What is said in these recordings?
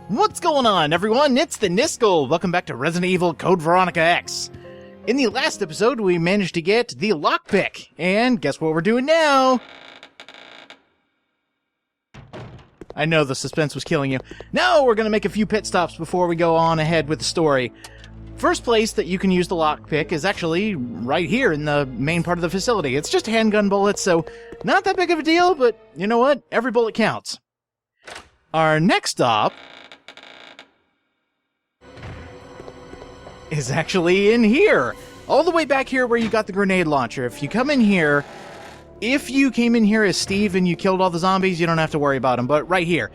What's going on, everyone? It's the Niskel. Welcome back to Resident Evil Code Veronica X. In the last episode, we managed to get the Lockpick, and guess what we're doing now? I know the suspense was killing you. Now we're going to make a few pit stops before we go on ahead with the story. First place that you can use the Lockpick is actually right here in the main part of the facility. It's just handgun bullets, so not that big of a deal, but you know what? Every bullet counts. Our next stop is actually in here. All the way back here where you got the grenade launcher. If you come in here, if you came in here as Steve and you killed all the zombies, you don't have to worry about them. But right here,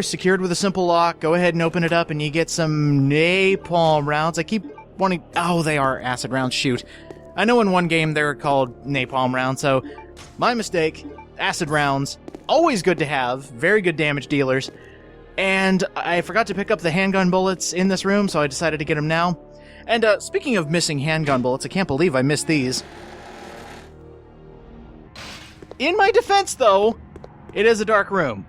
secured with a simple lock, go ahead and open it up and you get some napalm rounds. I keep wanting... Oh, they are acid rounds, shoot. I know in one game they were called napalm rounds, so my mistake. Acid rounds, always good to have, very good damage dealers. And I forgot to pick up the handgun bullets in this room, so I decided to get them now. And speaking of missing handgun bullets, I can't believe I missed these. In my defense, though, it is a dark room.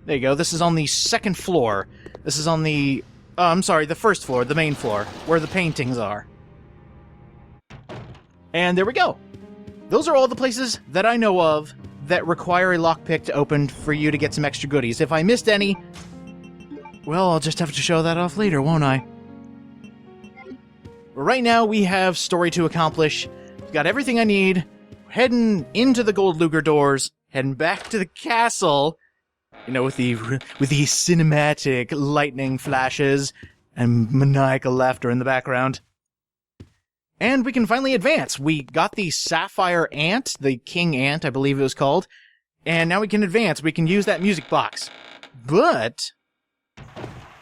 There you go. This is on the second floor. This is on the... I'm sorry, the first floor, the main floor, where the paintings are. And there we go. Those are all the places that I know of that require a lockpick to open for you to get some extra goodies. If I missed any, well, I'll just have to show that off later, won't I? But right now, we have story to accomplish. We've got everything I need. Heading into the Gold Luger doors, heading back to the castle, you know, with the cinematic lightning flashes and maniacal laughter in the background. And we can finally advance. We got the Sapphire Ant, the King Ant, I believe it was called. And now we can advance. We can use that music box. But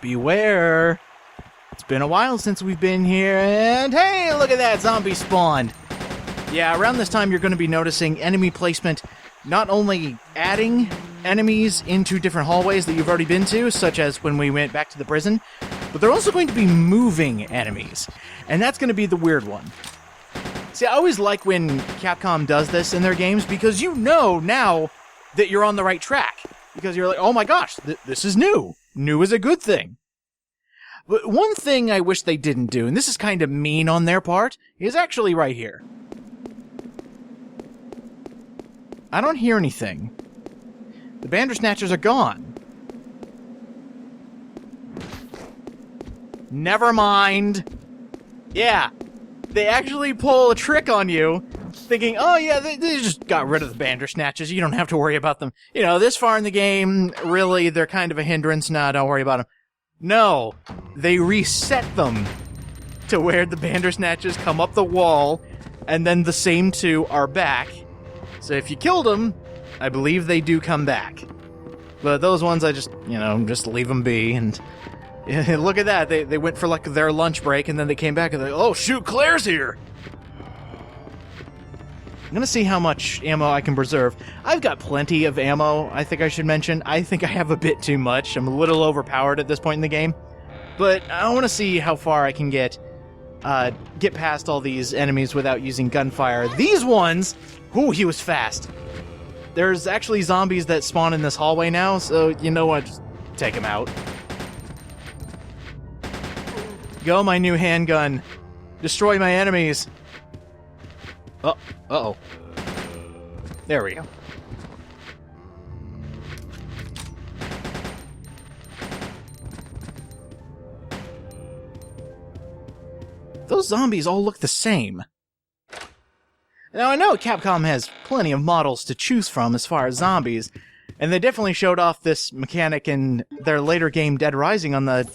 beware. It's been a while since we've been here, and hey, look at that, zombie spawned. Yeah, around this time you're going to be noticing enemy placement not only adding enemies into different hallways that you've already been to, such as when we went back to the prison, but they're also going to be moving enemies. And that's going to be the weird one. See, I always like when Capcom does this in their games, because you know now that you're on the right track. Because you're like, oh my gosh, this is new. New is a good thing. But one thing I wish they didn't do, and this is kind of mean on their part, is actually right here. I don't hear anything. The Bandersnatchers are gone. Never mind. Yeah, they actually pull a trick on you, thinking, oh yeah, they just got rid of the Bandersnatchers, you don't have to worry about them. You know, this far in the game, really, they're kind of a hindrance, nah, don't worry about them. No, they reset them to where the Bandersnatchers come up the wall, and then the same two are back. So if you killed them, I believe they do come back. But those ones, I just, you know, just leave them be, and... Yeah, look at that. They went for, like, their lunch break, and then they came back and they're like, oh, shoot, Claire's here! I'm gonna see how much ammo I can preserve. I've got plenty of ammo, I think I should mention. I think I have a bit too much. I'm a little overpowered at this point in the game. But I want to see how far I can get past all these enemies without using gunfire. These ones... Ooh, he was fast. There's actually zombies that spawn in this hallway now, so you know what? Just take them out. Go, my new handgun. Destroy my enemies. Oh, uh-oh. There we go. Those zombies all look the same. Now, I know Capcom has plenty of models to choose from as far as zombies, and they definitely showed off this mechanic in their later game Dead Rising on the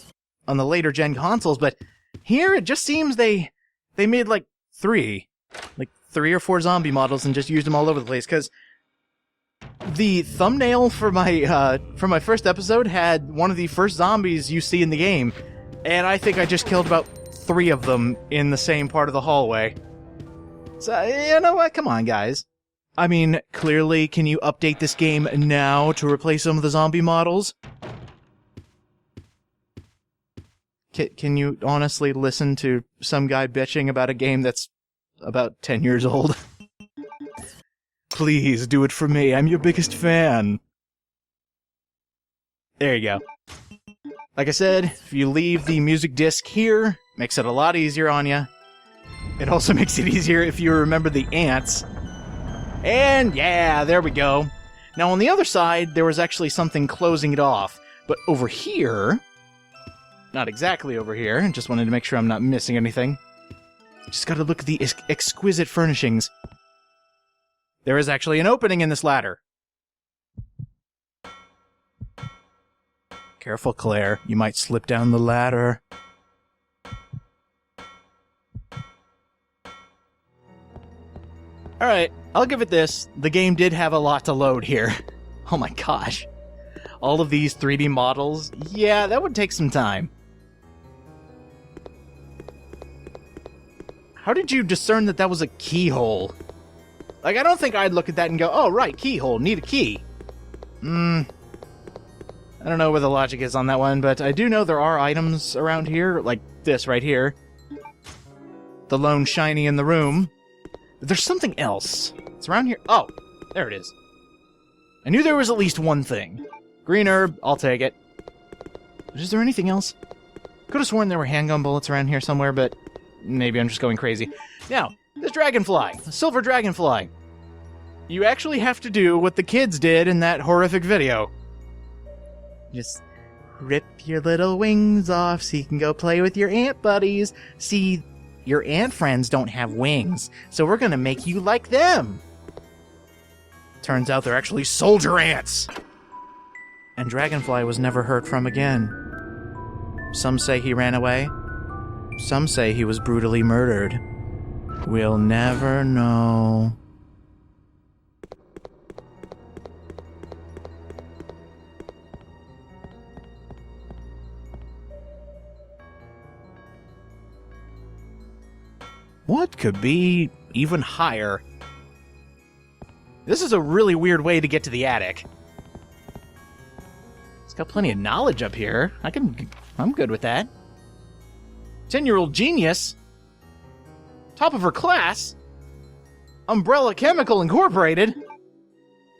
later gen consoles, but here it just seems they made like three or four zombie models and just used them all over the place, because the thumbnail for my first episode had one of the first zombies you see in the game, and I think I just killed about 3 of them in the same part of the hallway. So, you know what? Come on, guys. I mean, clearly, can you update this game now to replace some of the zombie models? Can you honestly listen to some guy bitching about a game that's about 10 years old? Please, do it for me. I'm your biggest fan. There you go. Like I said, if you leave the music disc here, makes it a lot easier on you. It also makes it easier if you remember the ants. And yeah, there we go. Now on the other side, there was actually something closing it off. But over here, not exactly over here, just wanted to make sure I'm not missing anything. Just gotta look at the exquisite furnishings. There is actually an opening in this ladder. Careful, Claire. You might slip down the ladder. Alright, I'll give it this. The game did have a lot to load here. Oh my gosh. All of these 3D models, yeah, that would take some time. How did you discern that that was a keyhole? Like, I don't think I'd look at that and go, oh, right, keyhole, need a key. I don't know where the logic is on that one, but I do know there are items around here, like this right here. The lone shiny in the room. But there's something else. It's around here. Oh, there it is. I knew there was at least one thing. Green herb, I'll take it. But is there anything else? Could have sworn there were handgun bullets around here somewhere, but maybe I'm just going crazy. Now, this dragonfly, a silver dragonfly. You actually have to do what the kids did in that horrific video. Just rip your little wings off so you can go play with your ant buddies. See, your ant friends don't have wings, so we're gonna make you like them. Turns out they're actually soldier ants. And Dragonfly was never heard from again. Some say he ran away. Some say he was brutally murdered. We'll never know. What could be even higher? This is a really weird way to get to the attic. It's got plenty of knowledge up here. I'm good with that. 10-year-old genius. Top of her class. Umbrella Chemical Incorporated.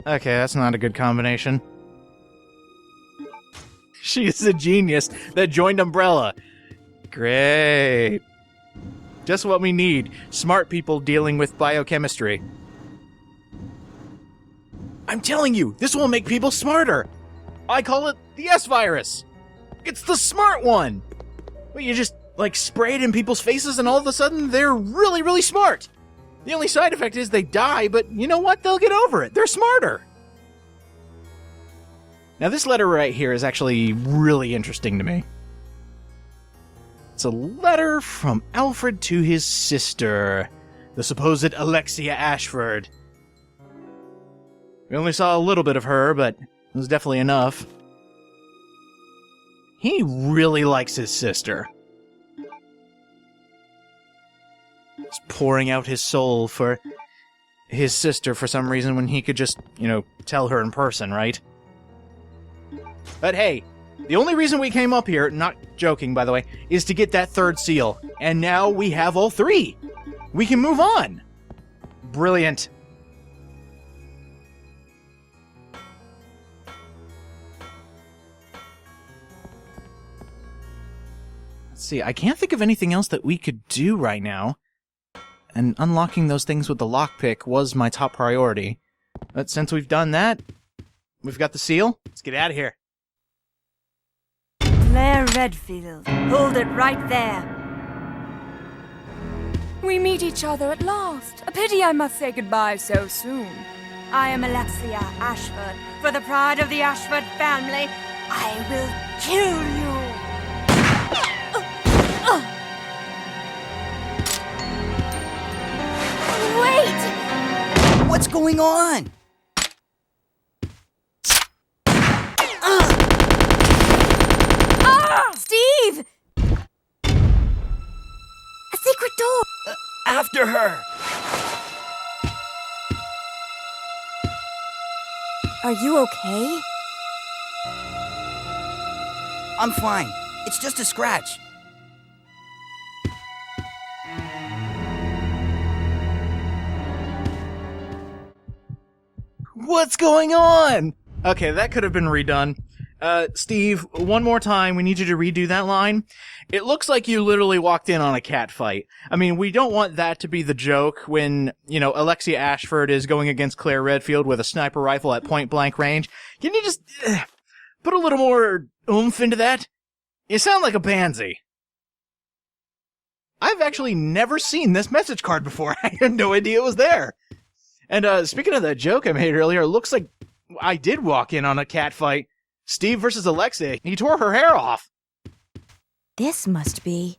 Okay, that's not a good combination. She is a genius that joined Umbrella. Great. Just what we need. Smart people dealing with biochemistry. I'm telling you, this will make people smarter. I call it the S-Virus. It's the smart one. Well, you just, spray it in people's faces and all of a sudden they're really, really smart. The only side effect is they die, but you know what? They'll get over it. They're smarter. Now, this letter right here is actually really interesting to me. It's a letter from Alfred to his sister, the supposed Alexia Ashford. We only saw a little bit of her, but it was definitely enough. He really likes his sister. He's pouring out his soul for his sister for some reason when he could just, tell her in person, right? But hey, the only reason we came up here, not joking by the way, is to get that third seal. And now we have all three. We can move on. Brilliant. Let's see, I can't think of anything else that we could do right now. And unlocking those things with the lockpick was my top priority. But since we've done that, we've got the seal. Let's get out of here. Claire Redfield, hold it right there. We meet each other at last. A pity I must say goodbye so soon. I am Alexia Ashford. For the pride of the Ashford family, I will kill you. Wait! What's going on? Steve! A secret door! After her! Are you okay? I'm fine. It's just a scratch. What's going on? Okay, that could have been redone. Steve, one more time, we need you to redo that line. It looks like you literally walked in on a cat fight. I mean, we don't want that to be the joke when, Alexia Ashford is going against Claire Redfield with a sniper rifle at point blank range. Can you just put a little more oomph into that? You sound like a pansy. I've actually never seen this message card before. I had no idea it was there. And speaking of that joke I made earlier, it looks like I did walk in on a cat fight. Steve versus Alexia. He tore her hair off. This must be...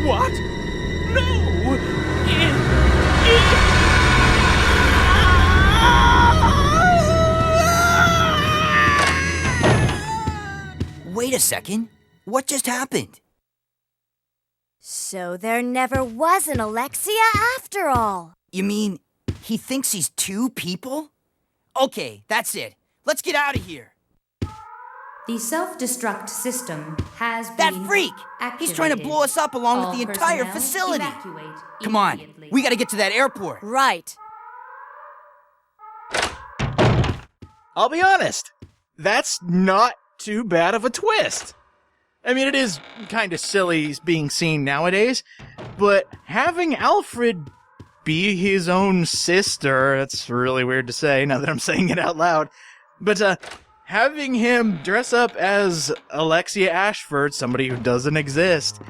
What? No! Wait a second. What just happened? So there never was an Alexia after all. You mean he thinks he's two people? Okay, that's it. Let's get out of here. The self-destruct system has That been freak! He's trying to activated. blow us up along All with the entire personnel facility. evacuate Come on, immediately. we gotta get to that airport. Right. I'll be honest. That's not too bad of a twist. I mean, it is kind of silly being seen nowadays, but having Alfred be his own sister, that's really weird to say now that I'm saying it out loud, but having him dress up as Alexia Ashford, somebody who doesn't exist,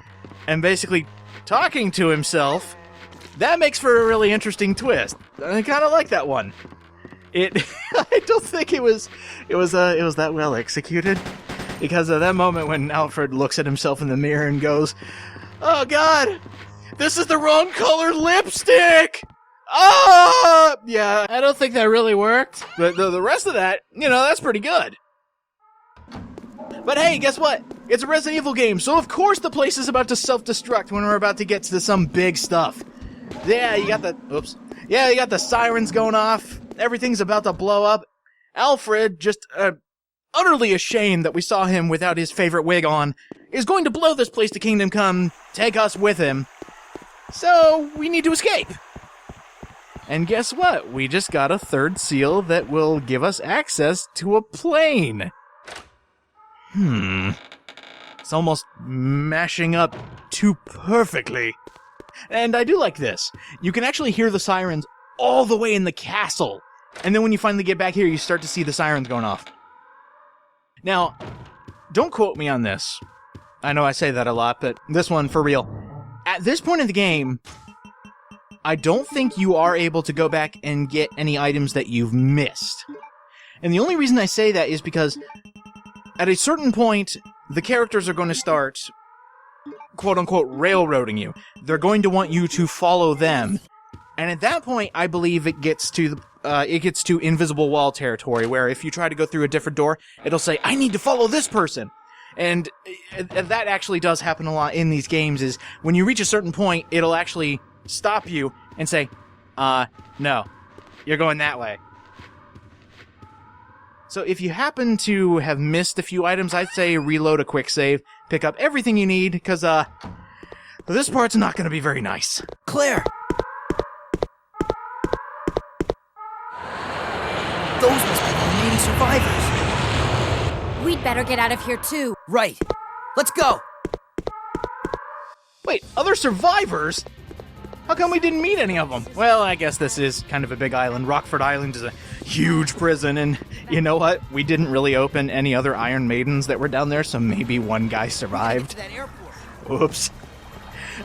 and basically talking to himself, that makes for a really interesting twist. I kind of like that one. I don't think it was that well executed, because of that moment when Alfred looks at himself in the mirror and goes, "Oh God, this is the wrong color lipstick." Oh, yeah, I don't think that really worked, but the rest of that, that's pretty good. But hey, guess what? It's a Resident Evil game, so of course the place is about to self-destruct when we're about to get to some big stuff. Yeah, you got the sirens going off. Everything's about to blow up. Alfred, just utterly ashamed that we saw him without his favorite wig on, is going to blow this place to Kingdom Come, take us with him. So, we need to escape. And guess what? We just got a third seal that will give us access to a plane. It's almost mashing up too perfectly. And I do like this. You can actually hear the sirens all the way in the castle. And then when you finally get back here, you start to see the sirens going off. Now, don't quote me on this. I know I say that a lot, but this one, for real. At this point in the game, I don't think you are able to go back and get any items that you've missed. And the only reason I say that is because at a certain point, the characters are going to start, quote-unquote, railroading you. They're going to want you to follow them. And at that point, I believe it gets to invisible wall territory, where if you try to go through a different door, it'll say, "I need to follow this person." And that actually does happen a lot in these games, is when you reach a certain point, it'll actually stop you and say, no, you're going that way. So if you happen to have missed a few items, I'd say reload a quick save, pick up everything you need, because this part's not going to be very nice. Claire! Those must be the remaining survivors. We'd better get out of here too. Right. Let's go. Wait, other survivors? How come we didn't meet any of them? Well, I guess this is kind of a big island. Rockfort Island is a huge prison, and you know what? We didn't really open any other Iron Maidens that were down there, so maybe one guy survived. That airport. Oops.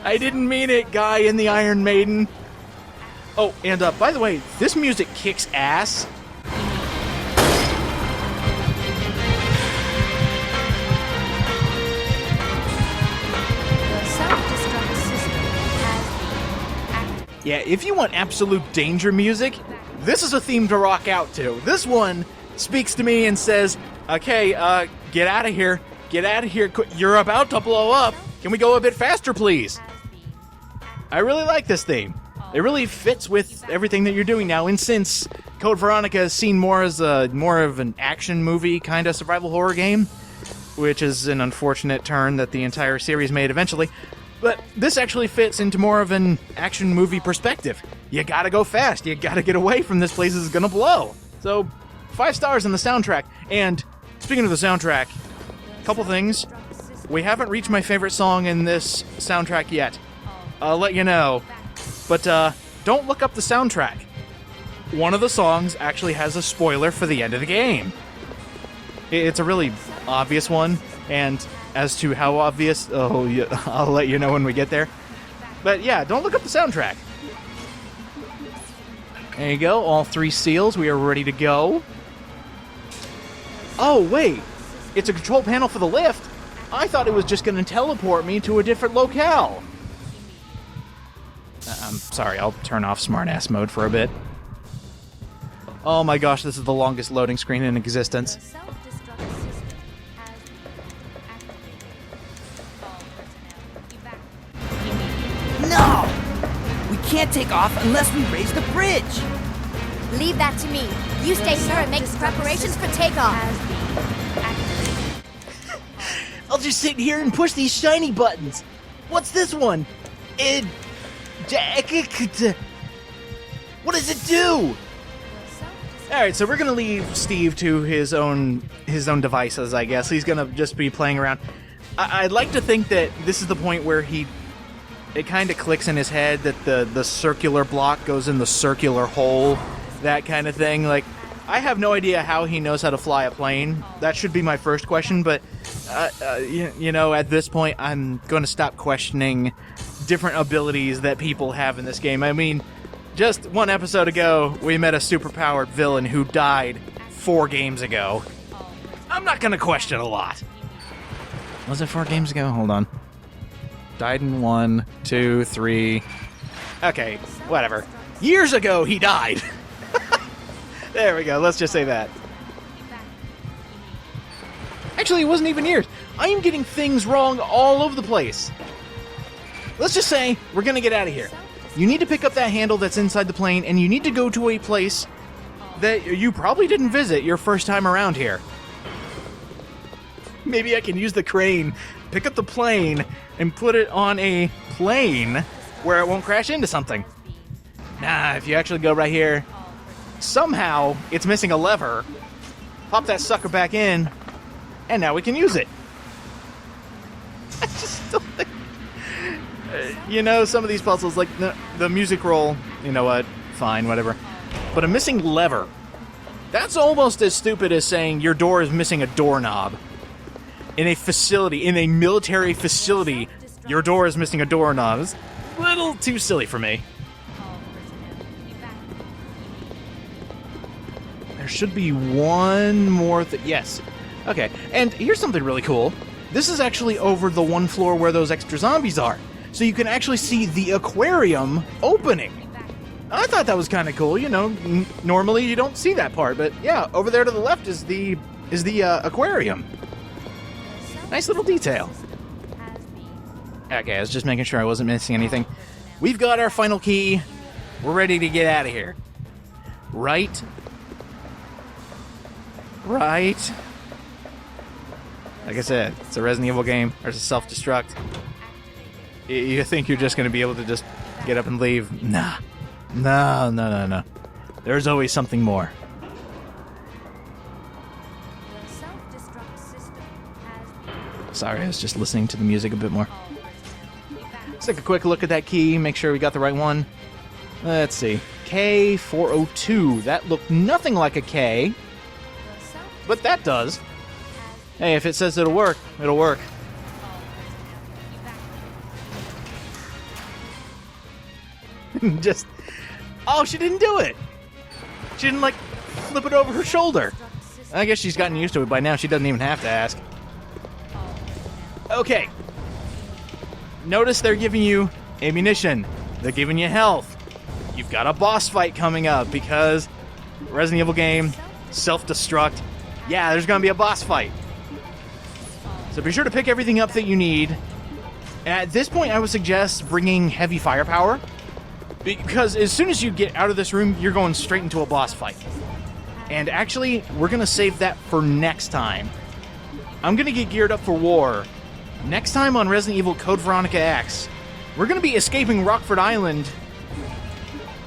I didn't mean it, guy in the Iron Maiden. Oh, and by the way, this music kicks ass. Yeah, if you want absolute danger music, this is a theme to rock out to. This one speaks to me and says, okay, get out of here. Get out of here. You're about to blow up. Can we go a bit faster, please? I really like this theme. It really fits with everything that you're doing now, and since Code Veronica is seen more as more of an action movie kind of survival horror game, which is an unfortunate turn that the entire series made eventually. But this actually fits into more of an action movie perspective. You gotta go fast. You gotta get away from this place. Is gonna blow. So, 5 stars on the soundtrack. And speaking of the soundtrack, couple things. We haven't reached my favorite song in this soundtrack yet. I'll let you know. But don't look up the soundtrack. One of the songs actually has a spoiler for the end of the game. It's a really obvious one, and as to how obvious, I'll let you know when we get there. But yeah, don't look up the soundtrack. There you go, all 3 seals, we are ready to go. Oh, wait, it's a control panel for the lift? I thought it was just going to teleport me to a different locale. I'm sorry, I'll turn off smartass mode for a bit. Oh my gosh, this is the longest loading screen in existence. No! We can't take off unless we raise the bridge! Leave that to me. You stay here and make preparations for takeoff. I'll just sit here and push these shiny buttons. What's this one? What does it do? Alright, so we're gonna leave Steve to his own devices, I guess. He's gonna just be playing around. I'd like to think that this is the point where it kind of clicks in his head that the circular block goes in the circular hole, that kind of thing. Like, I have no idea how he knows how to fly a plane. That should be my first question, but, you know, at this point, I'm going to stop questioning different abilities that people have in this game. I mean, just 1 episode ago, we met a superpowered villain who died 4 games ago. I'm not going to question a lot. Was it 4 games ago? Hold on. Died in 1, 2, 3. Okay, whatever. Years ago, he died. There we go. Let's just say that. Actually, it wasn't even years. I am getting things wrong all over the place. Let's just say we're going to get out of here. You need to pick up that handle that's inside the plane, and you need to go to a place that you probably didn't visit your first time around here. Maybe I can use the crane, pick up the plane, and put it on a plane where it won't crash into something. Nah, if you actually go right here, somehow it's missing a lever. Pop that sucker back in, and now we can use it. I just don't think... you know, some of these puzzles, like the music roll, you know what, fine, whatever. But a missing lever, that's almost as stupid as saying your door is missing a doorknob. In a facility, in a military facility, your door is missing a doorknob. It's a little too silly for me. There should be one more thing. Yes. Okay, and here's something really cool. This is actually over the one floor where those extra zombies are. So you can actually see the aquarium opening. I thought that was kind of cool. You know, normally you don't see that part, but yeah, over there to the left is the aquarium. Nice little detail. Okay, I was just making sure I wasn't missing anything. We've got our final key. We're ready to get out of here. Right. Like I said, it's a Resident Evil game. There's a self-destruct. You think you're just going to be able to just get up and leave? Nah. No. There's always something more. Sorry, I was just listening to the music a bit more. Let's take a quick look at that key, make sure we got the right one. Let's see. K402. That looked nothing like a K, but that does. Hey, if it says it'll work, it'll work. Just... oh, she didn't do it! She didn't, like, flip it over her shoulder. I guess she's gotten used to it by now. She doesn't even have to ask. Okay. Notice they're giving you ammunition. They're giving you health. You've got a boss fight coming up because Resident Evil game, self-destruct. Yeah, there's going to be a boss fight. So be sure to pick everything up that you need. At this point, I would suggest bringing heavy firepower. Because as soon as you get out of this room, you're going straight into a boss fight. And actually, we're going to save that for next time. I'm going to get geared up for war. Next time on Resident Evil Code Veronica X, we're going to be escaping Rockfort Island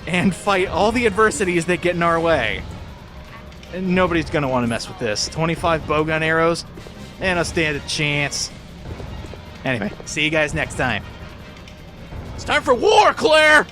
and fight all the adversities that get in our way. And nobody's going to want to mess with this. 25 bowgun arrows? And I'll stand a chance. Anyway, see you guys next time. It's time for war, Claire!